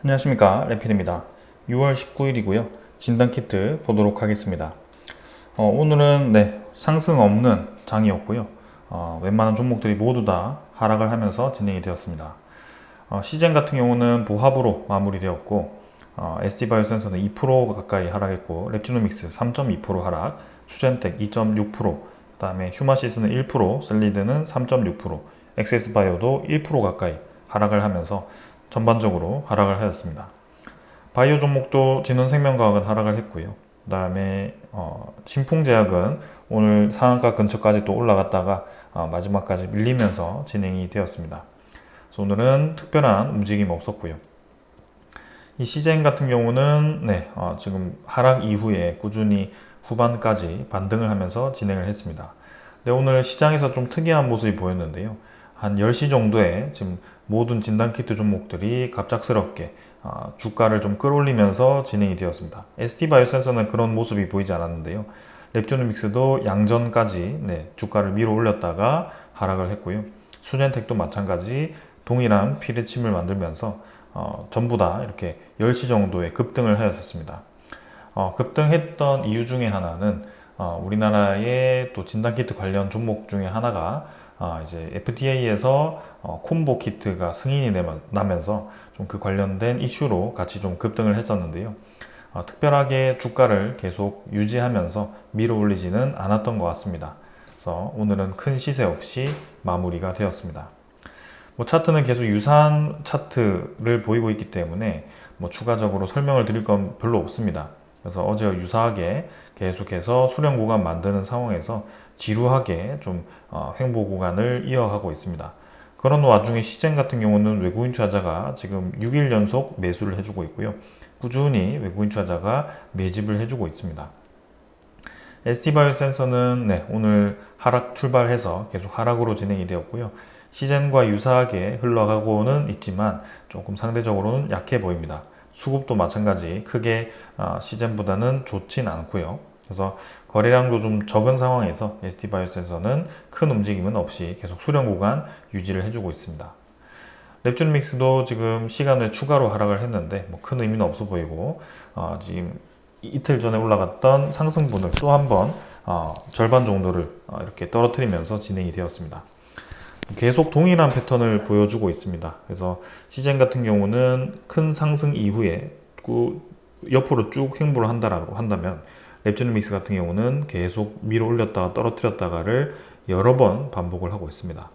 안녕하십니까, 래필입니다. 6월 19일이고요. 진단키트 보도록 하겠습니다. 오늘은 상승 없는 장이었고요. 웬만한 종목들이 모두 다 하락을 하면서 진행이 되었습니다. 시젠 같은 경우는 보합으로 마무리되었고, ST바이오센서는 2% 가까이 하락했고, 랩지노믹스 3.2% 하락, 수젠텍 2.6%, 그 다음에 휴마시스는 1%, 셀리드는 3.6%, 엑세스바이오도 1% 가까이 하락을 하면서 전반적으로 하락을 하였습니다. 바이오 종목도 진원생명과학은 하락을 했고요. 그 다음에 신풍제약은 오늘 상한가 근처까지 또 올라갔다가 마지막까지 밀리면서 진행이 되었습니다. 그래서 오늘은 특별한 움직임 없었고요. 이 시젠 같은 경우는 지금 하락 이후에 꾸준히 후반까지 반등을 하면서 진행을 했습니다. 근데 오늘 시장에서 좀 특이한 모습이 보였는데요. 한 10시 정도에 지금 모든 진단키트 종목들이 갑작스럽게 주가를 좀 끌어올리면서 진행이 되었습니다. ST바이오센서는 그런 모습이 보이지 않았는데요. 랩조노믹스도 양전까지 주가를 밀어 올렸다가 하락을 했고요. 수젠텍도 마찬가지 동일한 피레침을 만들면서 전부 다 이렇게 10시 정도에 급등을 하였었습니다. 급등했던 이유 중에 하나는 우리나라의 또 진단키트 관련 종목 중에 하나가 이제 FDA에서 콤보 키트가 승인이 나면서 좀 그 관련된 이슈로 같이 좀 급등을 했었는데요. 특별하게 주가를 계속 유지하면서 밀어 올리지는 않았던 것 같습니다. 그래서 오늘은 큰 시세 없이 마무리가 되었습니다. 차트는 계속 유사한 차트를 보이고 있기 때문에 추가적으로 설명을 드릴 건 별로 없습니다. 그래서 어제와 유사하게 계속해서 수렴 구간 만드는 상황에서 지루하게 좀 횡보 구간을 이어가고 있습니다. 그런 와중에 시젠 같은 경우는 외국인 투자자가 지금 6일 연속 매수를 해주고 있고요. 꾸준히 외국인 투자자가 매집을 해주고 있습니다. ST바이오센서는 오늘 하락 출발해서 계속 하락으로 진행이 되었고요. 시젠과 유사하게 흘러가고는 있지만 조금 상대적으로는 약해 보입니다. 수급도 마찬가지 크게 시젠보다는 좋진 않고요. 그래서 거래량도 좀 적은 상황에서 ST바이오센서는 큰 움직임은 없이 계속 수렴 구간 유지를 해주고 있습니다. 랩준믹스도 지금 시간에 추가로 하락을 했는데 큰 의미는 없어 보이고 지금 이틀 전에 올라갔던 상승분을 또 한번 절반 정도를 이렇게 떨어뜨리면서 진행이 되었습니다. 계속 동일한 패턴을 보여주고 있습니다. 그래서 시젠 같은 경우는 큰 상승 이후에 옆으로 쭉 횡보를 한다라고 한다면 랩지노믹스 같은 경우는 계속 밀어 올렸다가 떨어뜨렸다가를 여러 번 반복을 하고 있습니다.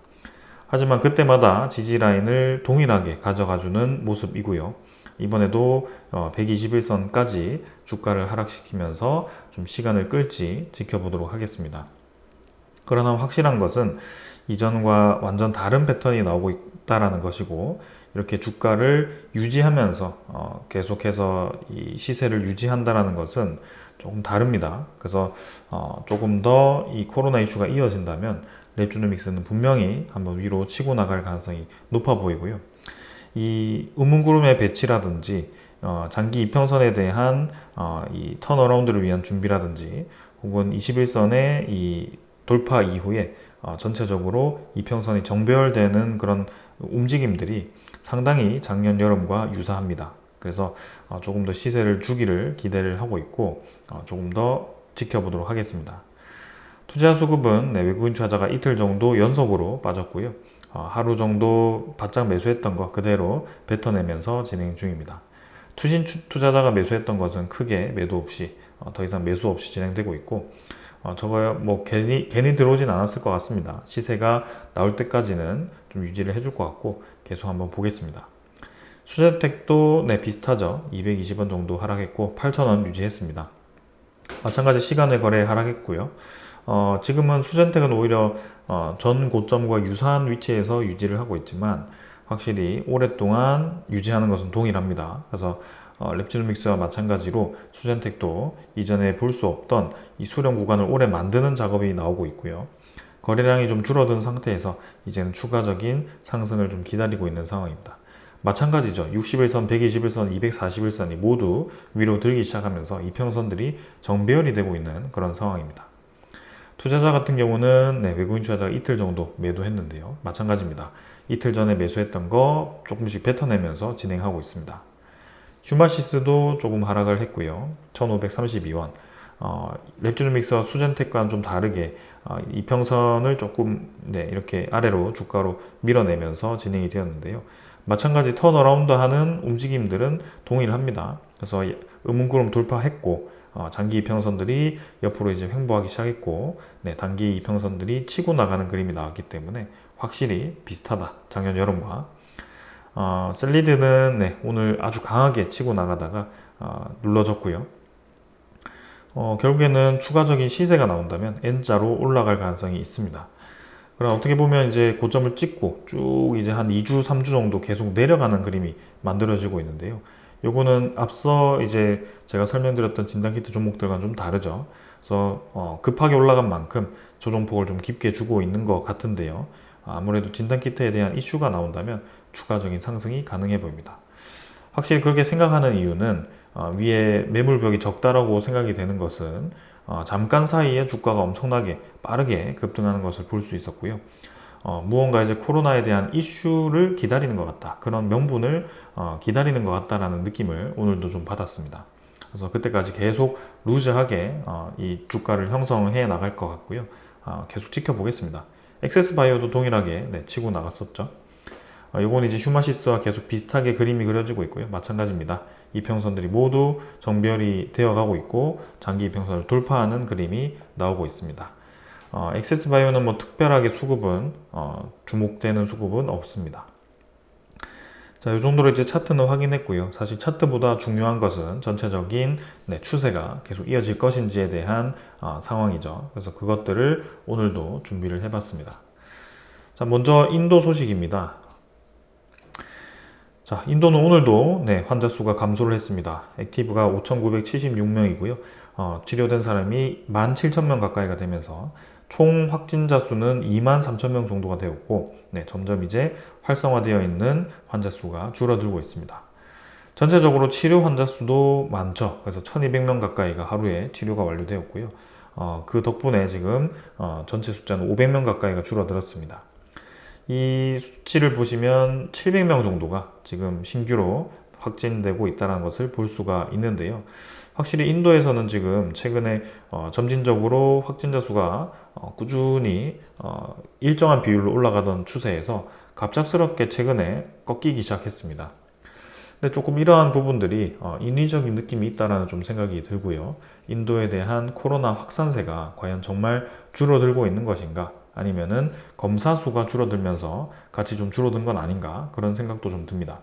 하지만 그때마다 지지라인을 동일하게 가져가주는 모습이고요. 이번에도 121선까지 주가를 하락시키면서 좀 시간을 끌지 지켜보도록 하겠습니다. 그러나 확실한 것은 이전과 완전 다른 패턴이 나오고 있다는 것이고, 이렇게 주가를 유지하면서 계속해서 이 시세를 유지한다는 것은 조금 다릅니다. 그래서 조금 더 이 코로나 이슈가 이어진다면 랩주노믹스는 분명히 한번 위로 치고 나갈 가능성이 높아 보이고요. 이 음운구름의 배치라든지 장기 이평선에 대한 이 턴어라운드를 위한 준비라든지 혹은 21선의 이 돌파 이후에 전체적으로 이평선이 정배열되는 그런 움직임들이 상당히 작년 여름과 유사합니다. 그래서 조금 더 시세를 주기를 기대를 하고 있고 조금 더 지켜보도록 하겠습니다. 투자 수급은 외국인 투자자가 이틀 정도 연속으로 빠졌고요. 하루 정도 바짝 매수했던 거 그대로 뱉어내면서 진행 중입니다. 투신 투자자가 매수했던 것은 크게 매도 없이 더 이상 매수 없이 진행되고 있고 저거 괜히 들어오진 않았을 것 같습니다. 시세가 나올 때까지는 좀 유지를 해줄 것 같고 계속 한번 보겠습니다. 수제텍도 비슷하죠. 220원 정도 하락했고 8,000원 유지했습니다. 마찬가지 시간의 거래 하락했고요. 지금은 수젠텍은 오히려 전 고점과 유사한 위치에서 유지를 하고 있지만 확실히 오랫동안 유지하는 것은 동일합니다. 그래서 랩지노믹스와 마찬가지로 수젠텍도 이전에 볼 수 없던 이 수렴 구간을 오래 만드는 작업이 나오고 있고요. 거래량이 좀 줄어든 상태에서 이제는 추가적인 상승을 좀 기다리고 있는 상황입니다. 마찬가지죠. 61선, 121선, 241선이 모두 위로 들기 시작하면서 이평선들이 정배열이 되고 있는 그런 상황입니다. 투자자 같은 경우는 외국인 투자자가 이틀 정도 매도했는데요. 마찬가지입니다. 이틀 전에 매수했던 거 조금씩 뱉어내면서 진행하고 있습니다. 휴마시스도 조금 하락을 했고요. 1532원. 랩지노믹스와 수젠텍과는 좀 다르게 이평선을 조금 이렇게 아래로 주가로 밀어내면서 진행이 되었는데요. 마찬가지 턴어라운드 하는 움직임들은 동일합니다. 그래서 음운구름 돌파했고 장기 이평선들이 옆으로 이제 횡보하기 시작했고 단기 이평선들이 치고 나가는 그림이 나왔기 때문에 확실히 비슷하다. 작년 여름과 셀리드는 오늘 아주 강하게 치고 나가다가 눌러졌고요. 결국에는 추가적인 시세가 나온다면 N자로 올라갈 가능성이 있습니다. 그럼 어떻게 보면 이제 고점을 찍고 쭉 이제 한 2주, 3주 정도 계속 내려가는 그림이 만들어지고 있는데요. 요거는 앞서 이제 제가 설명드렸던 진단키트 종목들과는 좀 다르죠. 그래서 급하게 올라간 만큼 조정폭을 좀 깊게 주고 있는 것 같은데요. 아무래도 진단키트에 대한 이슈가 나온다면 추가적인 상승이 가능해 보입니다. 확실히 그렇게 생각하는 이유는 위에 매물벽이 적다라고 생각이 되는 것은 잠깐 사이에 주가가 엄청나게 빠르게 급등하는 것을 볼 수 있었고요. 무언가 이제 코로나에 대한 이슈를 기다리는 것 같다. 그런 명분을 기다리는 것 같다라는 느낌을 오늘도 좀 받았습니다. 그래서 그때까지 계속 루즈하게 이 주가를 형성해 나갈 것 같고요. 계속 지켜보겠습니다. 엑세스바이오도 동일하게 치고 나갔었죠. 요건 이제 휴마시스와 계속 비슷하게 그림이 그려지고 있고요. 마찬가지입니다. 이평선들이 모두 정별이 되어 가고 있고 장기 이평선을 돌파하는 그림이 나오고 있습니다. 엑세스바이오는 뭐 특별하게 수급은 주목되는 수급은 없습니다. 자, 이 정도로 이제 차트는 확인했고요. 사실 차트보다 중요한 것은 전체적인 추세가 계속 이어질 것인지에 대한 상황이죠. 그래서 그것들을 오늘도 준비를 해봤습니다. 자, 먼저 인도 소식입니다. 자, 인도는 오늘도 환자 수가 감소를 했습니다. 액티브가 5,976명이고요. 치료된 사람이 17,000명 가까이가 되면서 총 확진자 수는 23,000명 정도가 되었고 점점 이제 활성화되어 있는 환자 수가 줄어들고 있습니다. 전체적으로 치료 환자 수도 많죠. 그래서 1,200명 가까이가 하루에 치료가 완료되었고요. 그 덕분에 지금 전체 숫자는 500명 가까이가 줄어들었습니다. 이 수치를 보시면 700명 정도가 지금 신규로 확진되고 있다는 것을 볼 수가 있는데요. 확실히 인도에서는 지금 최근에 점진적으로 확진자 수가 꾸준히 일정한 비율로 올라가던 추세에서 갑작스럽게 최근에 꺾이기 시작했습니다. 근데 조금 이러한 부분들이 인위적인 느낌이 있다라는 좀 생각이 들고요. 인도에 대한 코로나 확산세가 과연 정말 줄어들고 있는 것인가? 아니면은 검사 수가 줄어들면서 같이 좀 줄어든 건 아닌가? 그런 생각도 좀 듭니다.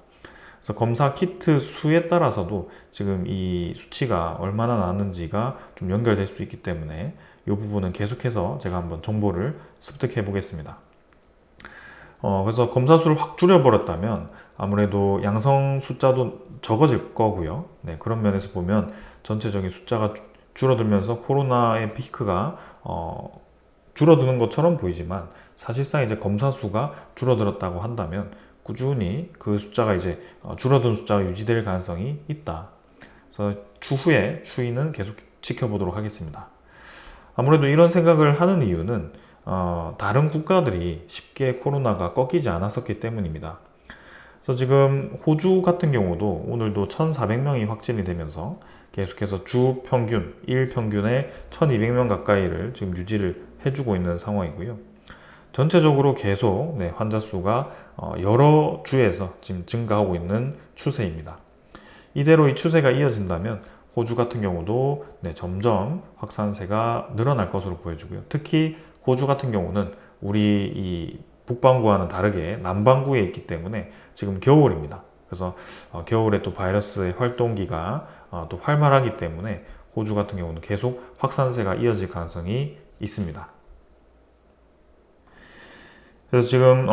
그래서 검사 키트 수에 따라서도 지금 이 수치가 얼마나 나왔는지가 좀 연결될 수 있기 때문에 이 부분은 계속해서 제가 한번 정보를 습득해 보겠습니다. 그래서 검사 수를 확 줄여버렸다면 아무래도 양성 숫자도 적어질 거고요. 그런 면에서 보면 전체적인 숫자가 줄어들면서 코로나의 피크가 줄어드는 것처럼 보이지만 사실상 이제 검사 수가 줄어들었다고 한다면 꾸준히 그 숫자가 이제 줄어든 숫자가 유지될 가능성이 있다. 그래서 추후에 추이는 계속 지켜보도록 하겠습니다. 아무래도 이런 생각을 하는 이유는 다른 국가들이 쉽게 코로나가 꺾이지 않았었기 때문입니다. 그래서 지금 호주 같은 경우도 오늘도 1,400명이 확진이 되면서 계속해서 주 평균, 일 평균에 1,200명 가까이를 지금 유지를 해주고 있는 상황이고요. 전체적으로 계속 환자 수가 여러 주에서 지금 증가하고 있는 추세입니다. 이대로 이 추세가 이어진다면 호주 같은 경우도 점점 확산세가 늘어날 것으로 보여지고요. 특히 호주 같은 경우는 우리 이 북반구와는 다르게 남반구에 있기 때문에 지금 겨울입니다. 그래서 겨울에 또 바이러스의 활동기가 또 활발하기 때문에 호주 같은 경우는 계속 확산세가 이어질 가능성이 있습니다. 그래서 지금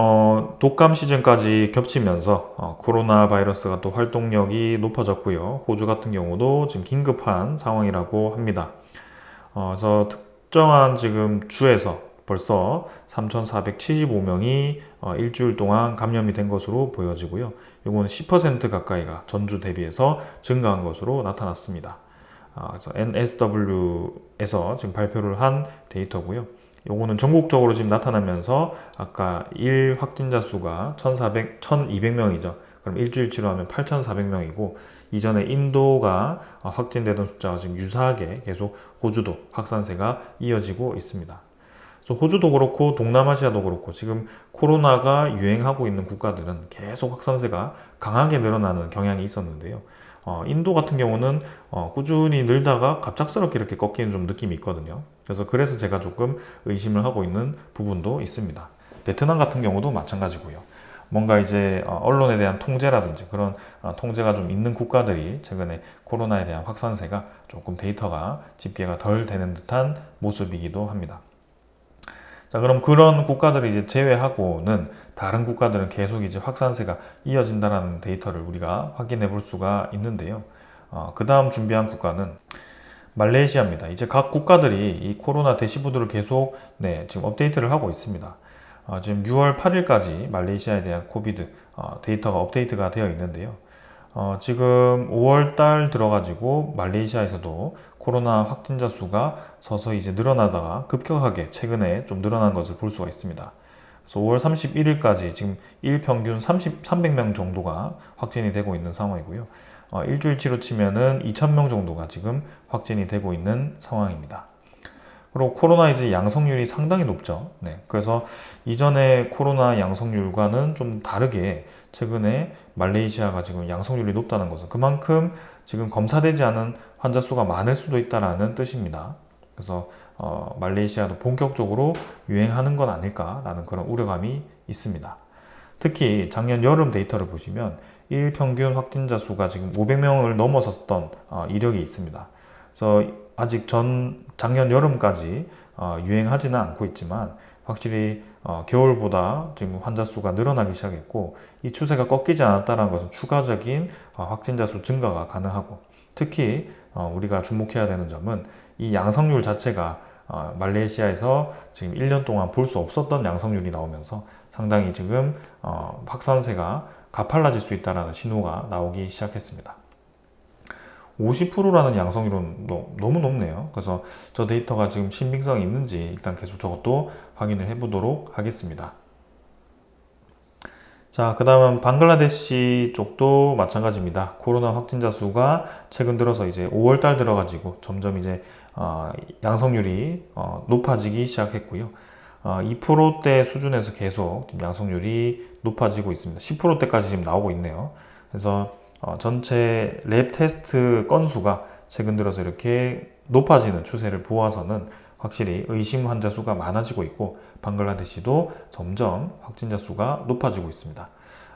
독감 시즌까지 겹치면서 코로나 바이러스가 또 활동력이 높아졌고요. 호주 같은 경우도 지금 긴급한 상황이라고 합니다. 그래서 특정한 지금 주에서 벌써 3,475명이 일주일 동안 감염이 된 것으로 보여지고요. 이거는 10% 가까이가 전주 대비해서 증가한 것으로 나타났습니다. 그래서 NSW에서 지금 발표를 한 데이터고요. 요거는 전국적으로 지금 나타나면서 아까 일 확진자 수가 1,200명이죠. 그럼 일주일치로 하면 8,400명이고 이전에 인도가 확진되던 숫자와 지금 유사하게 계속 호주도 확산세가 이어지고 있습니다. 그래서 호주도 그렇고 동남아시아도 그렇고 지금 코로나가 유행하고 있는 국가들은 계속 확산세가 강하게 늘어나는 경향이 있었는데요. 인도 같은 경우는 꾸준히 늘다가 갑작스럽게 이렇게 꺾이는 좀 느낌이 있거든요. 그래서 제가 조금 의심을 하고 있는 부분도 있습니다. 베트남 같은 경우도 마찬가지고요. 뭔가 이제 언론에 대한 통제라든지 그런 통제가 좀 있는 국가들이 최근에 코로나에 대한 확산세가 조금 데이터가 집계가 덜 되는 듯한 모습이기도 합니다. 자, 그럼 그런 국가들을 이제 제외하고는 다른 국가들은 계속 이제 확산세가 이어진다라는 데이터를 우리가 확인해 볼 수가 있는데요. 그 다음 준비한 국가는 말레이시아입니다. 이제 각 국가들이 이 코로나 대시보드를 계속 지금 업데이트를 하고 있습니다. 지금 6월 8일까지 말레이시아에 대한 코비드 데이터가 업데이트가 되어 있는데요. 지금 5월 달 들어가지고 말레이시아에서도 코로나 확진자 수가 서서히 이제 늘어나다가 급격하게 최근에 좀 늘어난 것을 볼 수가 있습니다. 그래서 5월 31일까지 지금 일 평균 300명 정도가 확진이 되고 있는 상황이고요. 일주일치로 치면은 2,000명 정도가 지금 확진이 되고 있는 상황입니다. 그리고 코로나 이제 양성률이 상당히 높죠. 그래서 이전에 코로나 양성률과는 좀 다르게 최근에 말레이시아가 지금 양성률이 높다는 것은 그만큼 지금 검사되지 않은 환자 수가 많을 수도 있다라는 뜻입니다. 그래서 말레이시아도 본격적으로 유행하는 건 아닐까라는 그런 우려감이 있습니다. 특히 작년 여름 데이터를 보시면 일 평균 확진자 수가 지금 500명을 넘어섰던 이력이 있습니다. 그래서 아직 작년 여름까지 유행하지는 않고 있지만 확실히 겨울보다 지금 환자 수가 늘어나기 시작했고 이 추세가 꺾이지 않았다는 것은 추가적인 확진자 수 증가가 가능하고 특히 우리가 주목해야 되는 점은 이 양성률 자체가 말레이시아에서 지금 1년 동안 볼 수 없었던 양성률이 나오면서 상당히 지금 확산세가 가팔라질 수 있다는 신호가 나오기 시작했습니다. 50%라는 양성률은 너무 높네요. 그래서 저 데이터가 지금 신빙성이 있는지 일단 계속 저것도 확인을 해보도록 하겠습니다. 자, 그 다음은 방글라데시 쪽도 마찬가지입니다. 코로나 확진자 수가 최근 들어서 이제 5월달 들어가지고 점점 이제 양성률이 높아지기 시작했고요. 2%대 수준에서 계속 양성률이 높아지고 있습니다. 10%대까지 지금 나오고 있네요. 그래서 전체 랩 테스트 건수가 최근 들어서 이렇게 높아지는 추세를 보아서는 확실히 의심 환자 수가 많아지고 있고 방글라데시도 점점 확진자 수가 높아지고 있습니다.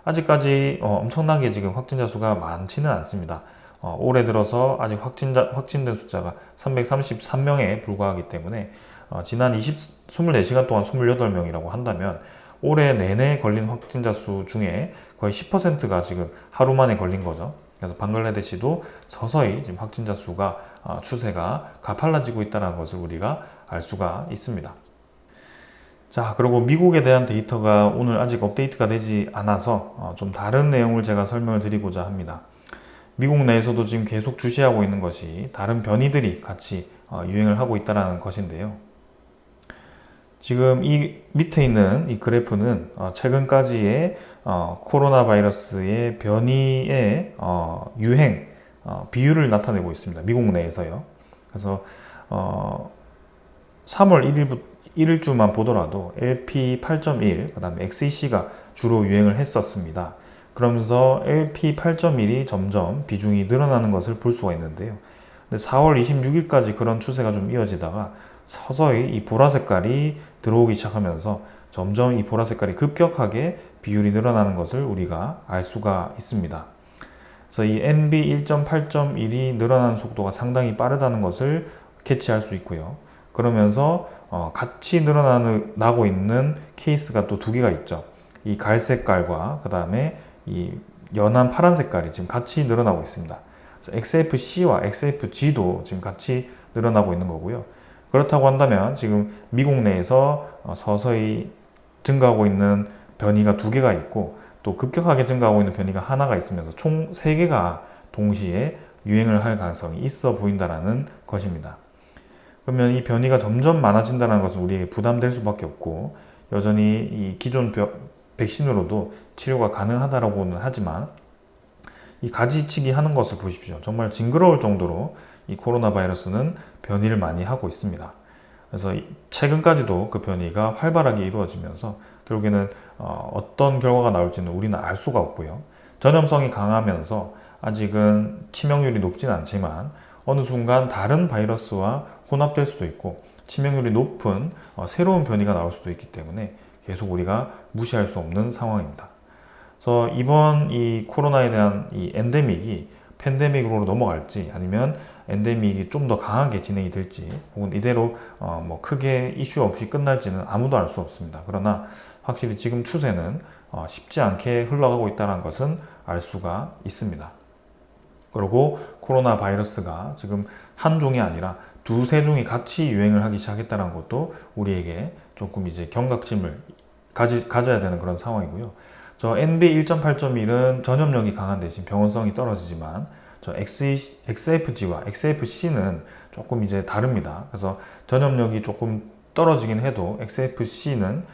아직까지 엄청나게 지금 확진자 수가 많지는 않습니다. 올해 들어서 아직 확진된 숫자가 333명에 불과하기 때문에 지난 24시간 동안 28명이라고 한다면 올해 내내 걸린 확진자 수 중에 거의 10%가 지금 하루 만에 걸린 거죠. 그래서 방글라데시도 서서히 지금 확진자 수가 추세가 가팔라지고 있다는 것을 우리가 알 수가 있습니다. 자, 그리고 미국에 대한 데이터가 오늘 아직 업데이트가 되지 않아서 좀 다른 내용을 제가 설명을 드리고자 합니다. 미국 내에서도 지금 계속 주시하고 있는 것이 다른 변이들이 같이 유행을 하고 있다는 것인데요. 지금 이 밑에 있는 이 그래프는 최근까지의 코로나 바이러스의 변이의 유행 비율을 나타내고 있습니다. 미국 내에서요. 그래서 3월 1일주만 보더라도 LP8.1, 그 다음에 XEC가 주로 유행을 했었습니다. 그러면서 LP8.1이 점점 비중이 늘어나는 것을 볼 수가 있는데요. 근데 4월 26일까지 그런 추세가 좀 이어지다가 서서히 이 보라 색깔이 들어오기 시작하면서 점점 이 보라 색깔이 급격하게 비율이 늘어나는 것을 우리가 알 수가 있습니다. 그래서 이 NB 1.8.1이 늘어나는 속도가 상당히 빠르다는 것을 캐치할 수 있고요. 그러면서 같이 늘어나고 있는 케이스가 또 두 개가 있죠. 이 갈색깔과 그 다음에 이 연한 파란 색깔이 지금 같이 늘어나고 있습니다. 그래서 XFC와 XFG도 지금 같이 늘어나고 있는 거고요. 그렇다고 한다면 지금 미국 내에서 서서히 증가하고 있는 변이가 두 개가 있고 또 급격하게 증가하고 있는 변이가 하나가 있으면서 총 세 개가 동시에 유행을 할 가능성이 있어 보인다는 것입니다. 그러면 이 변이가 점점 많아진다는 것은 우리에게 부담될 수밖에 없고 여전히 이 기존 백신으로도 치료가 가능하다고는 하지만 이 가지치기 하는 것을 보십시오. 정말 징그러울 정도로 이 코로나 바이러스는 변이를 많이 하고 있습니다. 그래서 최근까지도 그 변이가 활발하게 이루어지면서 결국에는 어떤 결과가 나올지는 우리는 알 수가 없고요. 전염성이 강하면서 아직은 치명률이 높진 않지만 어느 순간 다른 바이러스와 혼합될 수도 있고 치명률이 높은 새로운 변이가 나올 수도 있기 때문에 계속 우리가 무시할 수 없는 상황입니다. 그래서 이번 이 코로나에 대한 이 엔데믹이 팬데믹으로 넘어갈지 아니면 엔데믹이 좀 더 강하게 진행이 될지 혹은 이대로 뭐 크게 이슈 없이 끝날지는 아무도 알 수 없습니다. 그러나 확실히 지금 추세는 쉽지 않게 흘러가고 있다는 것은 알 수가 있습니다. 그리고 코로나 바이러스가 지금 한 종이 아니라 두세 종이 같이 유행을 하기 시작했다는 것도 우리에게 조금 이제 경각심을 가져야 되는 그런 상황이고요. 저 NB 1.8.1은 전염력이 강한 대신 병원성이 떨어지지만 저 XFG와 XFC는 조금 이제 다릅니다. 그래서 전염력이 조금 떨어지긴 해도 XFG는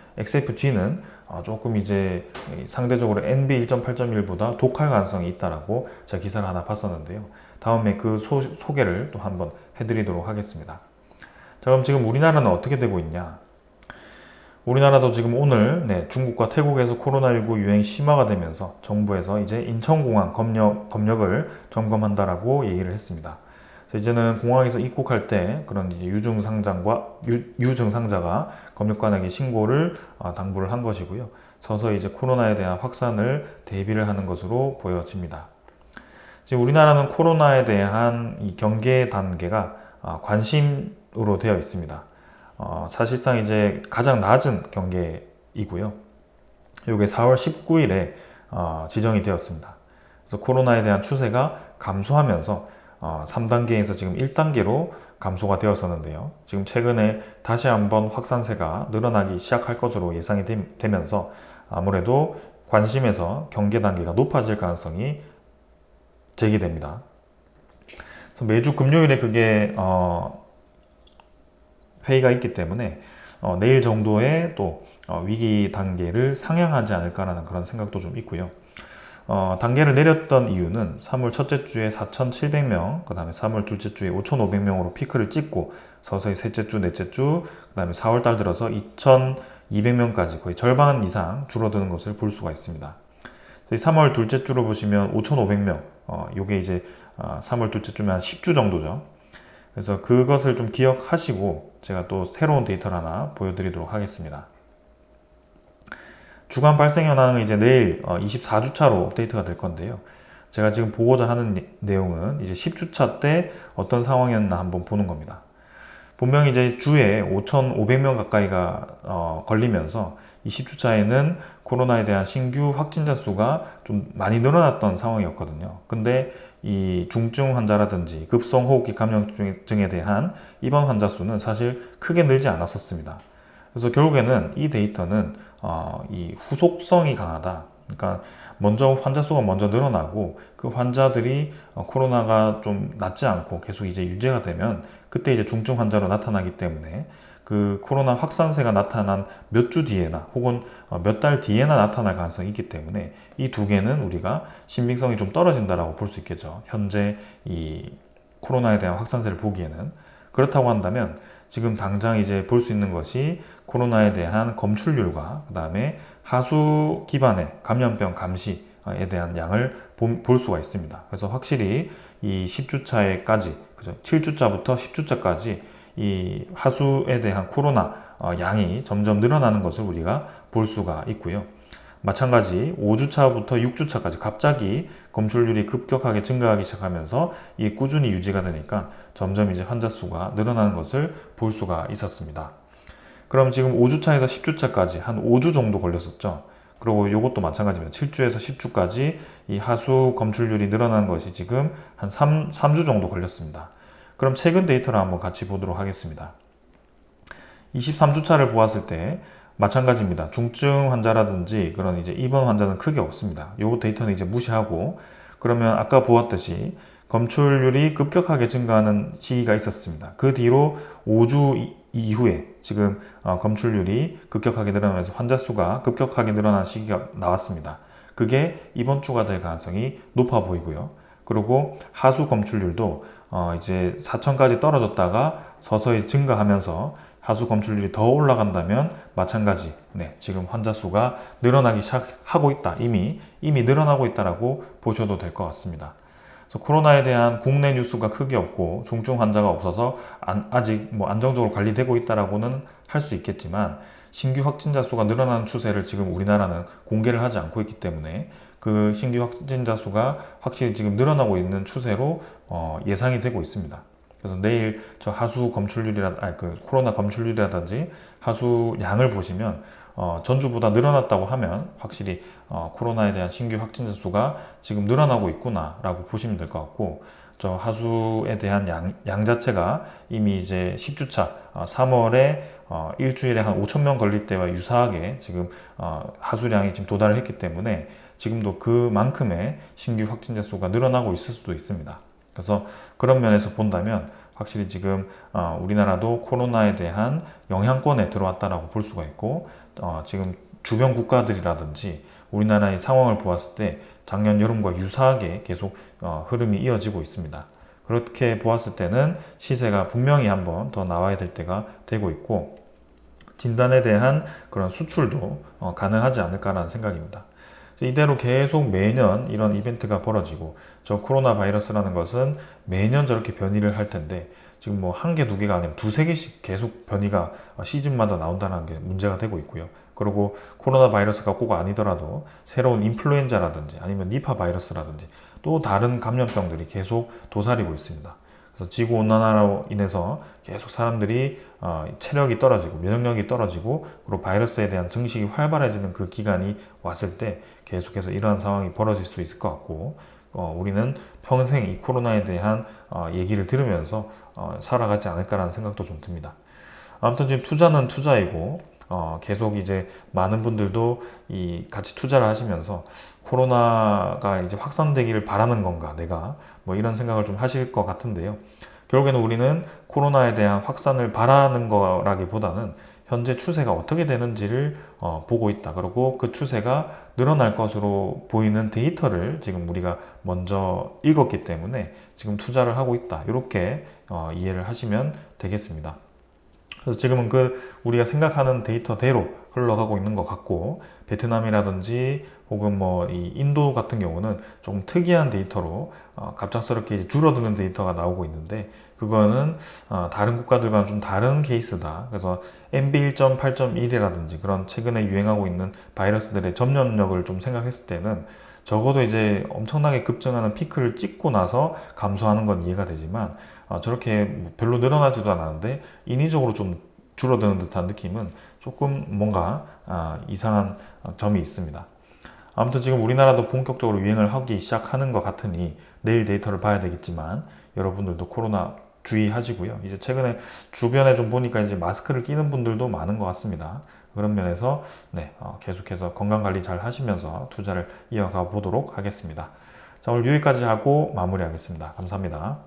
조금 이제 상대적으로 NB 1.8.1보다 독할 가능성이 있다라고 제가 기사를 하나 봤었는데요. 다음에 그 소개를 또 한번 해드리도록 하겠습니다. 자, 그럼 지금 우리나라는 어떻게 되고 있냐? 우리나라도 지금 오늘 중국과 태국에서 코로나19 유행 심화가 되면서 정부에서 이제 인천공항 검역을 점검한다라고 얘기를 했습니다. 그래서 이제는 공항에서 입국할 때 그런 이제 유증상자가 검역관에게 신고를 당부를 한 것이고요. 서서히 이제 코로나에 대한 확산을 대비를 하는 것으로 보여집니다. 지금 우리나라는 코로나에 대한 이 경계 단계가 관심으로 되어 있습니다. 사실상 이제 가장 낮은 경계이고요. 이게 4월 19일에 지정이 되었습니다. 그래서 코로나에 대한 추세가 감소하면서 3단계에서 지금 1단계로 감소가 되었었는데요. 지금 최근에 다시 한번 확산세가 늘어나기 시작할 것으로 예상이 되면서 아무래도 관심에서 경계 단계가 높아질 가능성이 제기됩니다. 그래서 매주 금요일에 그게 회의가 있기 때문에 내일 정도에 또 위기 단계를 상향하지 않을까라는 그런 생각도 좀 있고요. 단계를 내렸던 이유는 3월 첫째 주에 4,700명, 그 다음에 3월 둘째 주에 5,500명으로 피크를 찍고 서서히 셋째 주, 넷째 주, 그 다음에 4월 달 들어서 2,200명까지 거의 절반 이상 줄어드는 것을 볼 수가 있습니다. 3월 둘째 주로 보시면 5,500명, 요게 이제 3월 둘째 주면 한 10주 정도죠. 그래서 그것을 좀 기억하시고 제가 또 새로운 데이터를 하나 보여드리도록 하겠습니다. 주간 발생 현황은 이제 내일 24주차로 업데이트가 될 건데요. 제가 지금 보고자 하는 내용은 이제 10주차 때 어떤 상황이었나 한번 보는 겁니다. 분명히 이제 주에 5,500명 가까이가 걸리면서 이 10주차에는 코로나에 대한 신규 확진자 수가 좀 많이 늘어났던 상황이었거든요. 근데 이 중증 환자라든지 급성호흡기 감염증에 대한 입원 환자 수는 사실 크게 늘지 않았었습니다. 그래서 결국에는 이 데이터는 이 후속성이 강하다. 그러니까 먼저 환자 수가 먼저 늘어나고 그 환자들이 코로나가 좀 낫지 않고 계속 이제 유지가 되면 그때 이제 중증 환자로 나타나기 때문에 그 코로나 확산세가 나타난 몇 주 뒤에나 혹은 몇 달 뒤에나 나타날 가능성이 있기 때문에 이 두 개는 우리가 신빙성이 좀 떨어진다라고 볼 수 있겠죠. 현재 이 코로나에 대한 확산세를 보기에는. 그렇다고 한다면 지금 당장 이제 볼 수 있는 것이 코로나에 대한 검출률과 그 다음에 하수 기반의 감염병 감시에 대한 양을 볼 수가 있습니다. 그래서 확실히 이 10주차에까지, 그죠? 7주차부터 10주차까지 이 하수에 대한 코로나 양이 점점 늘어나는 것을 우리가 볼 수가 있고요. 마찬가지 5주차부터 6주차까지 갑자기 검출률이 급격하게 증가하기 시작하면서 이게 꾸준히 유지가 되니까 점점 이제 환자 수가 늘어나는 것을 볼 수가 있었습니다. 그럼 지금 5주차에서 10주차까지 한 5주 정도 걸렸었죠. 그리고 이것도 마찬가지입니다. 7주에서 10주까지 이 하수 검출률이 늘어나는 것이 지금 한 3주 정도 걸렸습니다. 그럼 최근 데이터를 한번 같이 보도록 하겠습니다. 23주차를 보았을 때 마찬가지입니다. 중증 환자라든지 그런 이제 입원 환자는 크게 없습니다. 요 데이터는 이제 무시하고 그러면 아까 보았듯이 검출률이 급격하게 증가하는 시기가 있었습니다. 그 뒤로 5주 이후에 지금 검출률이 급격하게 늘어나면서 환자 수가 급격하게 늘어나는 시기가 나왔습니다. 그게 이번 주가 될 가능성이 높아 보이고요. 그리고 하수 검출률도 이제 4천까지 떨어졌다가 서서히 증가하면서 하수 검출률이 더 올라간다면 마찬가지, 지금 환자 수가 늘어나기 시작하고 있다. 이미 늘어나고 있다라고 보셔도 될 것 같습니다. 그래서 코로나에 대한 국내 뉴스가 크게 없고 중증 환자가 없어서 아직 안정적으로 관리되고 있다라고는 할 수 있겠지만, 신규 확진자 수가 늘어나는 추세를 지금 우리나라는 공개를 하지 않고 있기 때문에 그 신규 확진자 수가 확실히 지금 늘어나고 있는 추세로 예상이 되고 있습니다. 그래서 내일 저 하수 코로나 검출률이라든지 하수 양을 보시면 전주보다 늘어났다고 하면 확실히 코로나에 대한 신규 확진자 수가 지금 늘어나고 있구나라고 보시면 될 것 같고, 저 하수에 대한 양 자체가 이미 이제 10주차 3월에 일주일에 한 5천 명 걸릴 때와 유사하게 지금 하수량이 지금 도달을 했기 때문에 지금도 그만큼의 신규 확진자 수가 늘어나고 있을 수도 있습니다. 그래서 그런 면에서 본다면 확실히 지금 우리나라도 코로나에 대한 영향권에 들어왔다라고 볼 수가 있고, 지금 주변 국가들이라든지 우리나라의 상황을 보았을 때 작년 여름과 유사하게 계속 흐름이 이어지고 있습니다. 그렇게 보았을 때는 시세가 분명히 한번 더 나와야 될 때가 되고 있고, 진단에 대한 그런 수출도 가능하지 않을까라는 생각입니다. 이대로 계속 매년 이런 이벤트가 벌어지고, 저 코로나 바이러스라는 것은 매년 저렇게 변이를 할 텐데 지금 뭐 한 개, 두 개가 아니라 두세 개씩 계속 변이가 시즌마다 나온다는 게 문제가 되고 있고요. 그리고 코로나 바이러스가 꼭 아니더라도 새로운 인플루엔자라든지 아니면 니파 바이러스라든지 또 다른 감염병들이 계속 도사리고 있습니다. 그래서 지구온난화로 인해서 계속 사람들이 체력이 떨어지고 면역력이 떨어지고, 그리고 바이러스에 대한 증식이 활발해지는 그 기간이 왔을 때 계속해서 이러한 상황이 벌어질 수 있을 것 같고, 우리는 평생 이 코로나에 대한 얘기를 들으면서 살아가지 않을까라는 생각도 좀 듭니다. 아무튼 지금 투자는 투자이고, 계속 이제 많은 분들도 같이 투자를 하시면서 코로나가 이제 확산되기를 바라는 건가, 내가 뭐 이런 생각을 좀 하실 것 같은데요. 결국에는 우리는 코로나에 대한 확산을 바라는 거라기보다는 현재 추세가 어떻게 되는지를 보고 있다. 그리고 그 추세가 늘어날 것으로 보이는 데이터를 지금 우리가 먼저 읽었기 때문에 지금 투자를 하고 있다. 이렇게 이해를 하시면 되겠습니다. 그래서 지금은 우리가 생각하는 데이터대로 흘러가고 있는 것 같고, 베트남이라든지 혹은 뭐 이 인도 같은 경우는 조금 특이한 데이터로 갑작스럽게 줄어드는 데이터가 나오고 있는데, 그거는 다른 국가들과는 좀 다른 케이스다. 그래서 MB1.8.1이라든지 그런 최근에 유행하고 있는 바이러스들의 전염력을 좀 생각했을 때는 적어도 이제 엄청나게 급증하는 피크를 찍고 나서 감소하는 건 이해가 되지만, 저렇게 별로 늘어나지도 않았는데 인위적으로 좀 줄어드는 듯한 느낌은 조금 뭔가 이상한 점이 있습니다. 아무튼 지금 우리나라도 본격적으로 유행을 하기 시작하는 것 같으니 내일 데이터를 봐야 되겠지만, 여러분들도 코로나 주의하시고요. 이제 최근에 주변에 좀 보니까 이제 마스크를 끼는 분들도 많은 것 같습니다. 그런 면에서 계속해서 건강관리 잘 하시면서 투자를 이어가 보도록 하겠습니다. 자, 오늘 여기까지 하고 마무리하겠습니다. 감사합니다.